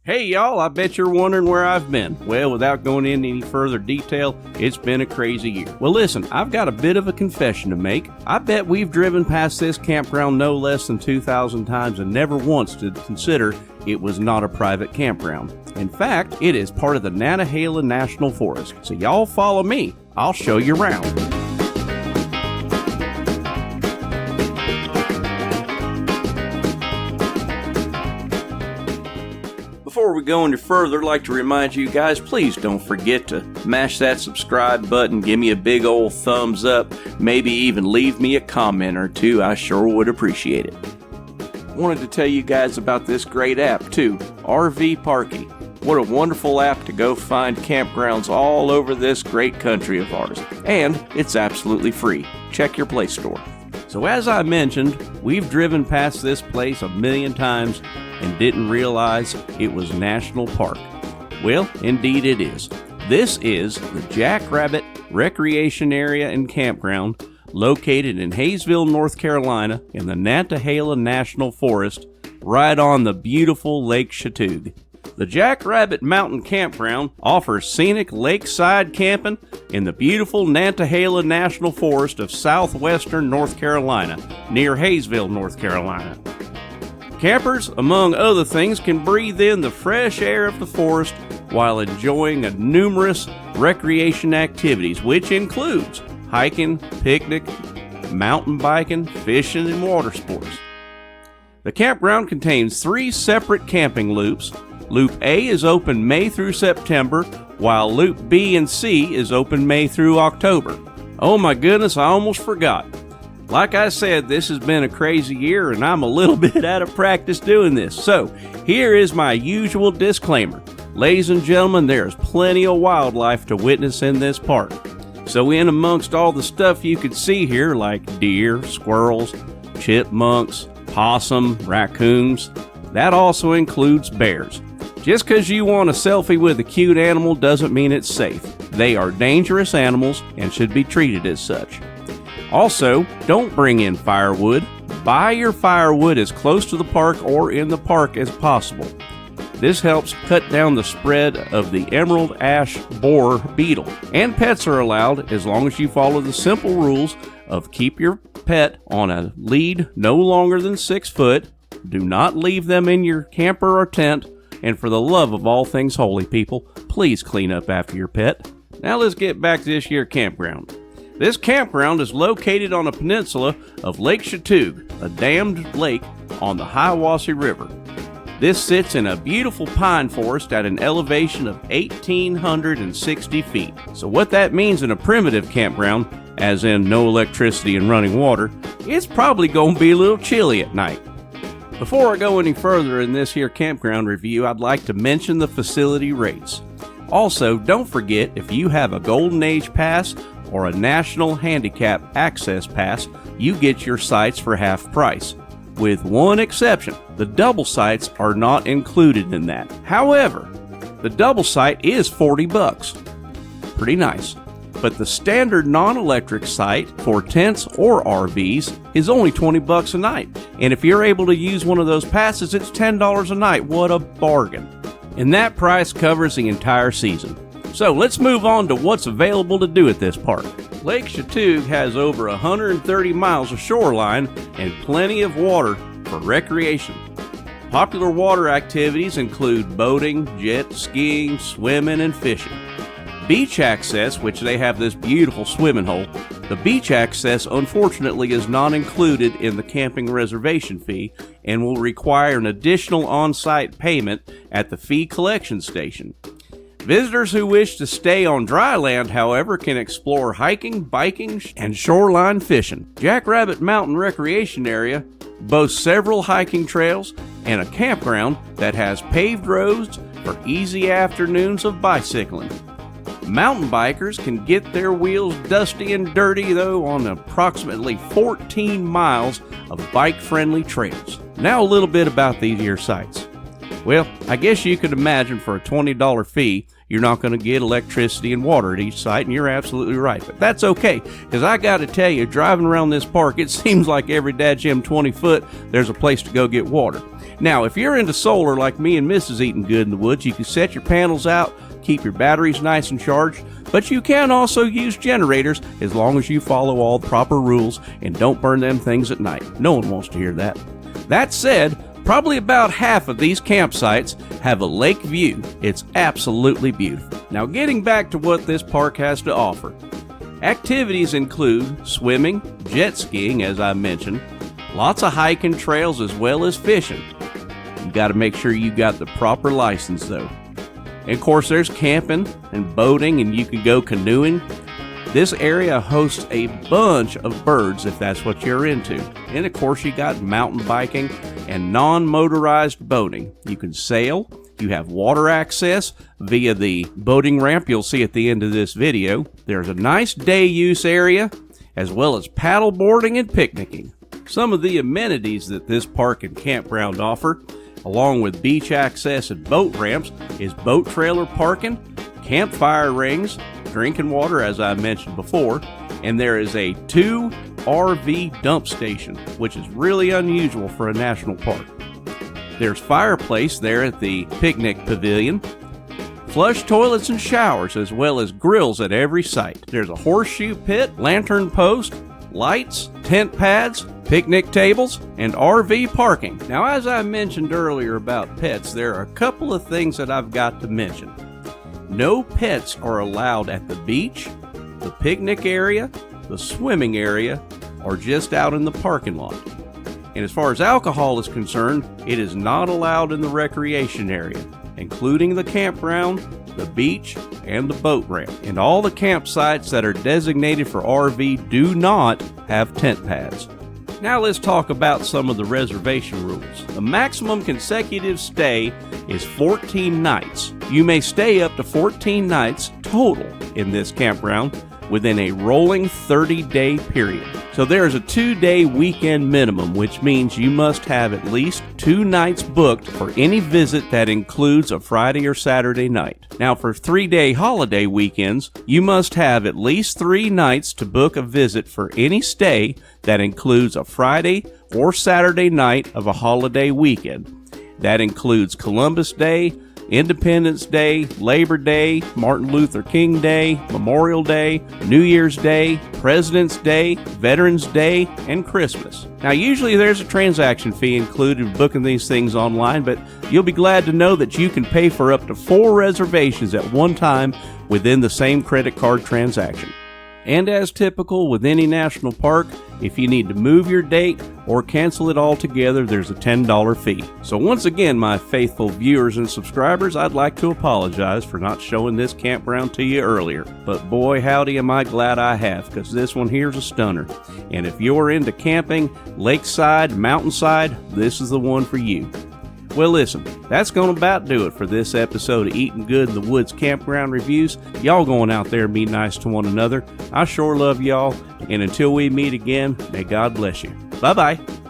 Hey y'all, I bet you're wondering where I've been. Well, without going into any further detail, it's been a crazy year. Well listen, I've got a bit of a confession to make. I bet we've driven past this campground no less than 2,000 times and never once did consider it was not a private campground. In fact, it is part of the Nantahala National Forest. So y'all follow me, I'll show you around. Before we go any further, I'd like to remind you guys, please don't forget to mash that subscribe button, give me a big old thumbs up, maybe even leave me a comment or two. I sure would appreciate it. Wanted to tell you guys about this great app too, RV Parky. What a wonderful app to go find campgrounds all over this great country of ours. And it's absolutely free. Check your Play Store. So as I mentioned, we've driven past this place a million times and didn't realize it was National Park. Well, indeed it is. This is the Jackrabbit Recreation Area and Campground located in Hayesville, North Carolina in the Nantahala National Forest right on the beautiful Lake Chatuge. The Jackrabbit Mountain Campground offers scenic lakeside camping in the beautiful Nantahala National Forest of southwestern North Carolina, near Hayesville, North Carolina. Campers, among other things, can breathe in the fresh air of the forest while enjoying numerous recreation activities, which includes hiking, picnic, mountain biking, fishing, and water sports. The campground contains 3 separate camping loops. Loop A is open May through September, while Loop B and C is open May through October. Oh my goodness, I almost forgot. Like I said, this has been a crazy year and I'm a little bit out of practice doing this. So, here is my usual disclaimer. Ladies and gentlemen, there's plenty of wildlife to witness in this park. So in amongst all the stuff you could see here, like deer, squirrels, chipmunks, possum, raccoons, that also includes bears. Just because you want a selfie with a cute animal doesn't mean it's safe. They are dangerous animals and should be treated as such. Also, don't bring in firewood. Buy your firewood as close to the park or in the park as possible. This helps cut down the spread of the emerald ash borer beetle. And pets are allowed as long as you follow the simple rules of keep your pet on a lead no longer than 6 foot. Do not leave them in your camper or tent. And for the love of all things holy, people, please clean up after your pet. Now let's get back to this here campground. This campground is located on a peninsula of Lake Chatuge, a dammed lake on the Hiwassee River. This sits in a beautiful pine forest at an elevation of 1,860 feet. So what that means in a primitive campground, as in no electricity and running water, it's probably going to be a little chilly at night. Before I go any further in this here campground review, I'd like to mention the facility rates. Also, don't forget, if you have a Golden Age Pass or a National Handicap Access Pass, you get your sites for half price. With one exception, the double sites are not included in that. However, the double site is $40. Pretty nice. But the standard non-electric site for tents or RVs is only $20 a night. And if you're able to use one of those passes, it's $10 a night. What a bargain. And that price covers the entire season. So let's move on to what's available to do at this park. Lake Chatuge has over 130 miles of shoreline and plenty of water for recreation. Popular water activities include boating, jet skiing, swimming, and fishing. Beach access, which they have this beautiful swimming hole, the beach access unfortunately is not included in the camping reservation fee and will require an additional on-site payment at the fee collection station. Visitors who wish to stay on dry land, however, can explore hiking, biking, and shoreline fishing. Jackrabbit Mountain Recreation Area boasts several hiking trails and a campground that has paved roads for easy afternoons of bicycling. Mountain bikers can get their wheels dusty and dirty, though, on approximately 14 miles of bike-friendly trails. Now a little bit about these here sites. Well, I guess you could imagine for a $20 fee, you're not going to get electricity and water at each site, and you're absolutely right. But that's okay, because I got to tell you, driving around this park, it seems like every dadgum 20 foot, there's a place to go get water. Now, if you're into solar like me and Mrs. Eatin Good in the Woods, you can set your panels out, keep your batteries nice and charged, but you can also use generators as long as you follow all the proper rules and don't burn them things at night. No one wants to hear that. That said, probably about half of these campsites have a lake view. It's absolutely beautiful. Now, getting back to what this park has to offer. Activities include swimming, jet skiing, as I mentioned, lots of hiking trails as well as fishing. You got to make sure you got the proper license though. And of course, there's camping and boating, and you can go canoeing. This area hosts a bunch of birds if that's what you're into. And of course, you got mountain biking and non-motorized boating. You can sail. You have water access via the boating ramp you'll see at the end of this video. There's a nice day use area, as well as paddle boarding and picnicking. Some of the amenities that this park and campground offer, along with beach access and boat ramps, is boat trailer parking, campfire rings, drinking water as I mentioned before, and there is a 2 RV dump station, which is really unusual for a national park. There's fireplace there at the picnic pavilion, flush toilets and showers, as well as grills at every site. There's a horseshoe pit, lantern post, lights, tent pads, picnic tables, and RV parking. Now, as I mentioned earlier about pets, there are a couple of things that I've got to mention. No pets are allowed at the beach, the picnic area, the swimming area, or just out in the parking lot. And as far as alcohol is concerned, it is not allowed in the recreation area, including the campground, the beach, and the boat ramp. And all the campsites that are designated for RV do not have tent pads. Now let's talk about some of the reservation rules. The maximum consecutive stay is 14 nights. You may stay up to 14 nights total in this campground within a rolling 30-day period. So there is a 2-day weekend minimum, which means you must have at least 2 nights booked for any visit that includes a Friday or Saturday night. Now for 3-day holiday weekends, you must have at least 3 nights to book a visit for any stay that includes a Friday or Saturday night of a holiday weekend. That includes Columbus Day, Independence Day, Labor Day, Martin Luther King Day, Memorial Day, New Year's Day, President's Day, Veterans Day, and Christmas. Now, usually there's a transaction fee included in booking these things online, but you'll be glad to know that you can pay for up to 4 reservations at one time within the same credit card transaction. And as typical with any national park, if you need to move your date or cancel it altogether, there's a $10 fee. So once again, my faithful viewers and subscribers, I'd like to apologize for not showing this campground to you earlier. But boy, howdy am I glad I have, because this one here's a stunner. And if you're into camping, lakeside, mountainside, this is the one for you. Well, listen, that's going to about do it for this episode of Eatin Good in the Woods Campground Reviews. Y'all going out there and be nice to one another. I sure love y'all, and until we meet again, may God bless you. Bye-bye.